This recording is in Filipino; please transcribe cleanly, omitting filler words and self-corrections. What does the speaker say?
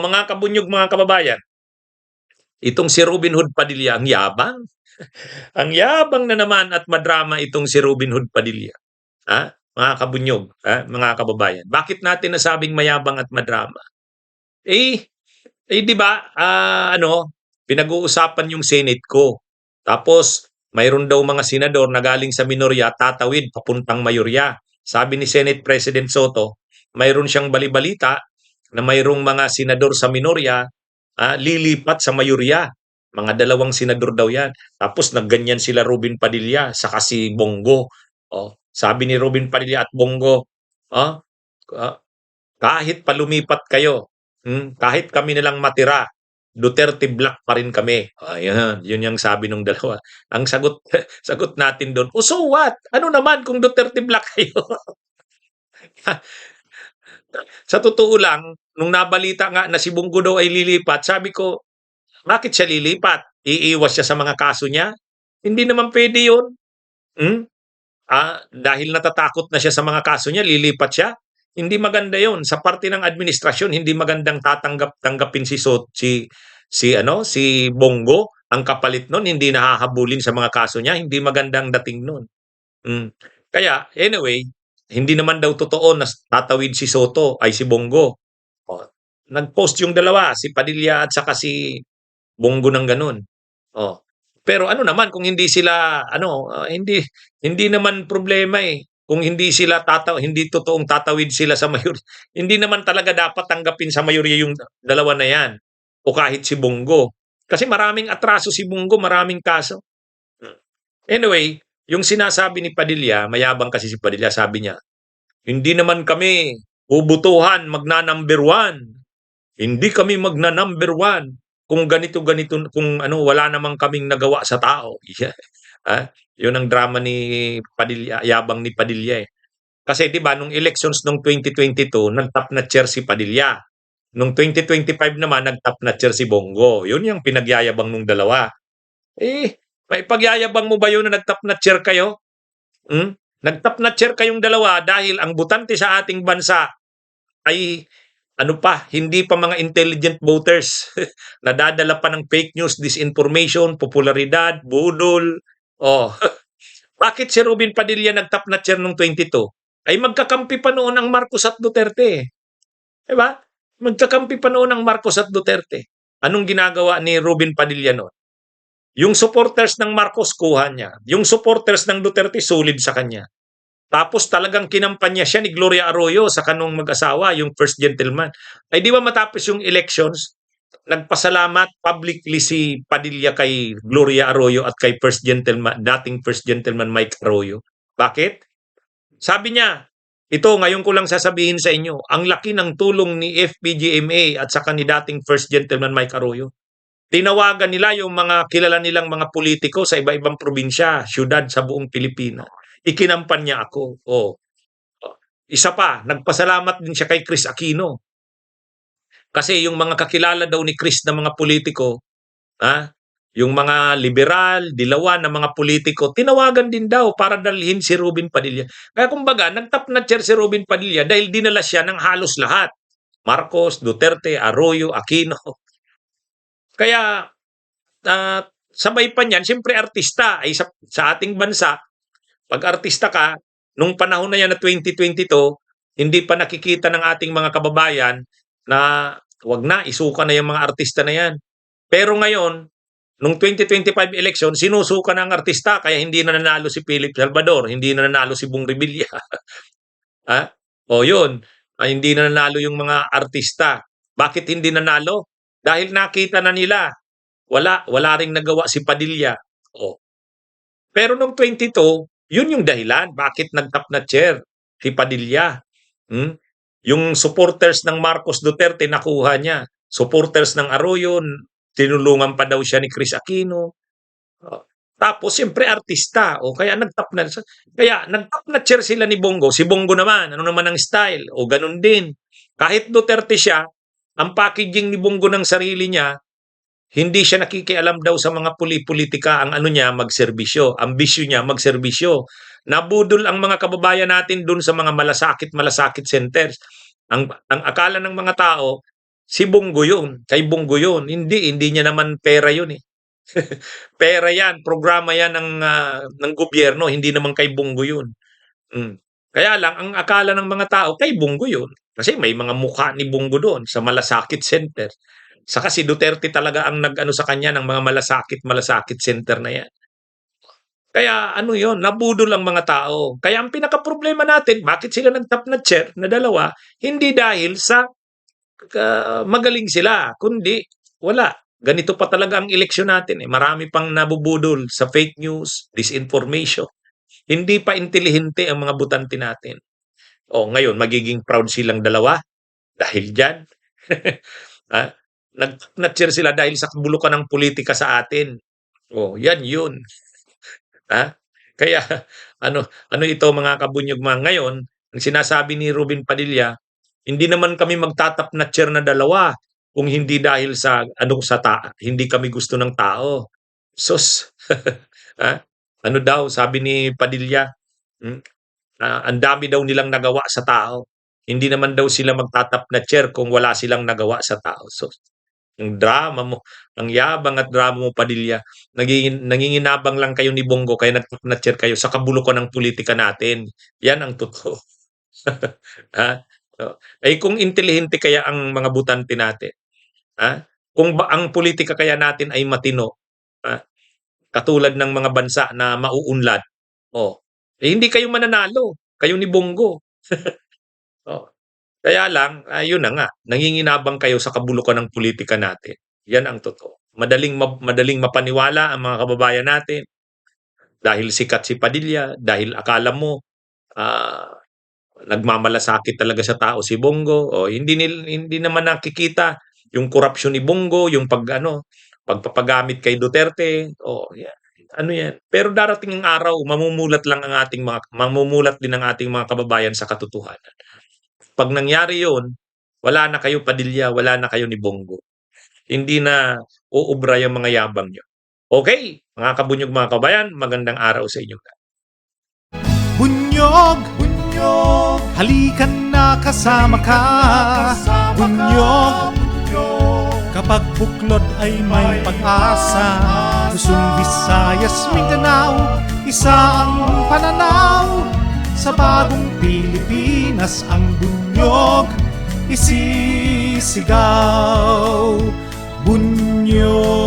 mga kabunyog, mga kababayan, itong si Robin Hood Padilla, ang yabang. Ang yabang na naman at madrama itong si Robin Hood Padilla. Mga kabunyog, mga kababayan. Bakit natin nasabing mayabang at madrama? Di ba, pinag-uusapan yung Senate ko. Tapos, mayroon daw mga senador na galing sa minorya, tatawid papuntang mayorya. Sabi ni Senate President Soto, mayroon siyang balibalita na mayroong mga senador sa minorya lilipat sa mayorya. Mga 2 senador daw yan. Tapos nagganyan sila Robin Padilla saka si Bongo. Sabi ni Robin Padilla at Bongo, ah, ah, kahit palumipat kayo, kahit kami nilang matira, Duterte Black pa rin kami. Ayan, yun yung sabi ng dalawa. Ang sagot sagot natin doon, so what? Ano naman kung Duterte Black kayo? Sa totoo lang, nung nabalita nga na si Bongo daw ay lilipat, sabi ko, bakit siya lilipat? Iiwas siya sa mga kaso niya? Hindi naman pwede yun. Hmm? Dahil natatakot na siya sa mga kaso niya, lilipat siya? Hindi maganda yon. Sa parte ng administrasyon, hindi magandang tanggapin si Bongo. Ang kapalit nun, hindi nahahabulin sa mga kaso niya. Hindi magandang dating nun. Kaya, anyway, hindi naman daw totoo na tatawid si Bongo. Nag-post yung dalawa, si Padilla at saka si Bongo ng ganun. Pero ano naman kung hindi sila hindi naman problema eh. Kung hindi totoong tatawid sila sa mayor, hindi naman talaga dapat tanggapin sa mayorya yung dalawa na yan o kahit si Bongo. Kasi maraming atraso si Bongo, maraming kaso. Anyway, yung sinasabi ni Padilla, mayabang kasi si Padilla, sabi niya, hindi naman kami bubutuhan magna-number 1. Hindi kami magna-number 1 kung ganito kung wala namang kaming nagawa sa tao. Yun ang drama ni Padilla, yabang ni Padilla eh. Kasi 'di ba nung elections nung 2022, nag-top na chair si Padilla. Nung 2025 naman nag-top na chair si Bongo. Yun yung pinagyayabang nung dalawa. May pagyayabang mo ba yun na nag-top na chair kayo? Nag-top na chair kayong dalawa dahil ang butante sa ating bansa ay hindi pa mga intelligent voters. Nadadala pa ng fake news, disinformation, popularidad, budol. Bakit si Robin Padilla nag-top na chair nung 22? Ay magkakampi pa noon ang Marcos at Duterte. Diba? Magkakampi pa noon ang Marcos at Duterte. Anong ginagawa ni Robin Padilla noon? Yung supporters ng Marcos kuha niya. Yung supporters ng Duterte sulid sa kanya. Tapos talagang kinampanya siya ni Gloria Arroyo sa kanong mag-asawa, yung first gentleman. Ay di ba matapos yung elections, nagpasalamat publicly si Padilla kay Gloria Arroyo at kay dating first gentleman Mike Arroyo. Bakit? Sabi niya, ito ngayon ko lang sasabihin sa inyo, ang laki ng tulong ni FPGMA at saka ni dating first gentleman Mike Arroyo. Tinawagan nila yung mga kilala nilang mga politiko sa iba-ibang probinsya, syudad sa buong Pilipinas. Ikinampan niya ako. Isa pa, nagpasalamat din siya kay Chris Aquino. Kasi yung mga kakilala daw ni Chris na mga politiko, yung mga liberal, dilawan na mga politiko, tinawagan din daw para dalhin si Robin Padilla. Kaya kumbaga, nag-top na chair si Robin Padilla dahil dinala siya ng halos lahat. Marcos, Duterte, Arroyo, Aquino. Kaya, sabay pa niyan, siyempre artista ay sa ating bansa, pag artista ka, nung panahon na yan na 2022, hindi pa nakikita ng ating mga kababayan na wag na, isuka na yung mga artista na yan. Pero ngayon, nung 2025 election, sinusuka ng artista kaya hindi na nanalo si Philip Salvador, hindi na nanalo si Bong Revilla. Yun, hindi na nanalo yung mga artista. Bakit hindi nanalo? Dahil nakita na nila, wala ring nagawa si Padilla. Pero nung 22, yun yung dahilan bakit nag-top na chair si Padilla. Yung supporters ng Marcos Duterte nakuha niya. Supporters ng Arroyo, tinulungan pa daw siya ni Chris Aquino. Tapos siyempre artista. Kaya nag-top na chair sila ni Bongo. Si Bongo naman, ano naman ang style? Ganun din. Kahit Duterte siya, ang packaging ni Bongo ng sarili niya, hindi siya nakikialam daw sa mga politika. Ang niya, magserbisyo. Ambisyo niya, magserbisyo. Nabudol ang mga kababayan natin dun sa mga malasakit centers. Ang akala ng mga tao, Si Bongo yun, kay Bongo yun. Hindi niya naman pera yun eh. Pera yan, programa yan ng gobyerno, hindi naman kay Bongo yun. Mm. Kaya lang, ang akala ng mga tao, kay Bongo yun. Kasi may mga mukha ni Bongo doon sa Malasakit Center. Saka si Duterte talaga ang nag-ano sa kanya ng mga malasakit center na yan. Kaya ano yon, nabudol ang mga tao. Kaya ang pinaka-problema natin, bakit sila nag-top na chair na dalawa, hindi dahil sa magaling sila, kundi wala. Ganito pa talaga ang eleksyon natin eh. Marami pang nabubudol sa fake news, disinformation. Hindi pa intelihente ang mga butante natin. O ngayon, magiging proud silang dalawa dahil dyan. Ha? Nag-chair sila dahil sa kabulukan ng politika sa atin. O, yan yun. Ha? Kaya ano ito mga kabunyugma ngayon, ang sinasabi ni Ruben Padilla, hindi naman kami magtatap na chair na dalawa kung hindi dahil sa hindi kami gusto ng tao. Sus. Ha? Ano daw sabi ni Padilla, hmm, ang dami daw nilang nagawa sa tao. Hindi naman daw sila magtatap na chair kung wala silang nagawa sa tao. So, ang drama mo, ang yabang at drama mo, Padilla. Nanginginabang lang kayo ni Bongo kaya nag-chair kayo sa kabulukan ng politika natin. Yan ang totoo. Ha? So, ay kung intelihente kaya ang mga butante natin, ha? Kung ba ang politika kaya natin ay matino, ha? Katulad ng mga bansa na mauunlad, oh, hindi kayo mananalo, kayo ni Bongo. Oh. Kaya lang, yun na nga, nanginginabang kayo sa kabulukan ng politika natin. Yan ang totoo. Madaling mapaniwala ang mga kababayan natin dahil sikat si Padilla, dahil akala mo nagmamalasakit talaga sa tao si Bongo. O hindi naman nakikita yung korupsyon ni Bongo, yung pagpapagamit kay Duterte. O yan. Ano yan? Pero darating ang araw, mamumulat din ang ating mga kababayan sa katotohanan. Pag nangyari yun, wala na kayo Padilla, wala na kayo ni Bongo. Hindi na uubra yung mga yabang nyo. Okay, mga kabunyog mga kabayan, magandang araw sa inyo. Bunyog, bunyog, halikan na kasama ka. Bunyog, kapag buklod ay may pag-asa. Luzon, Visayas, Mindanao, isa ang pananaw. Sa bagong Pilipinas ang bunyog isisigaw. Bunyog.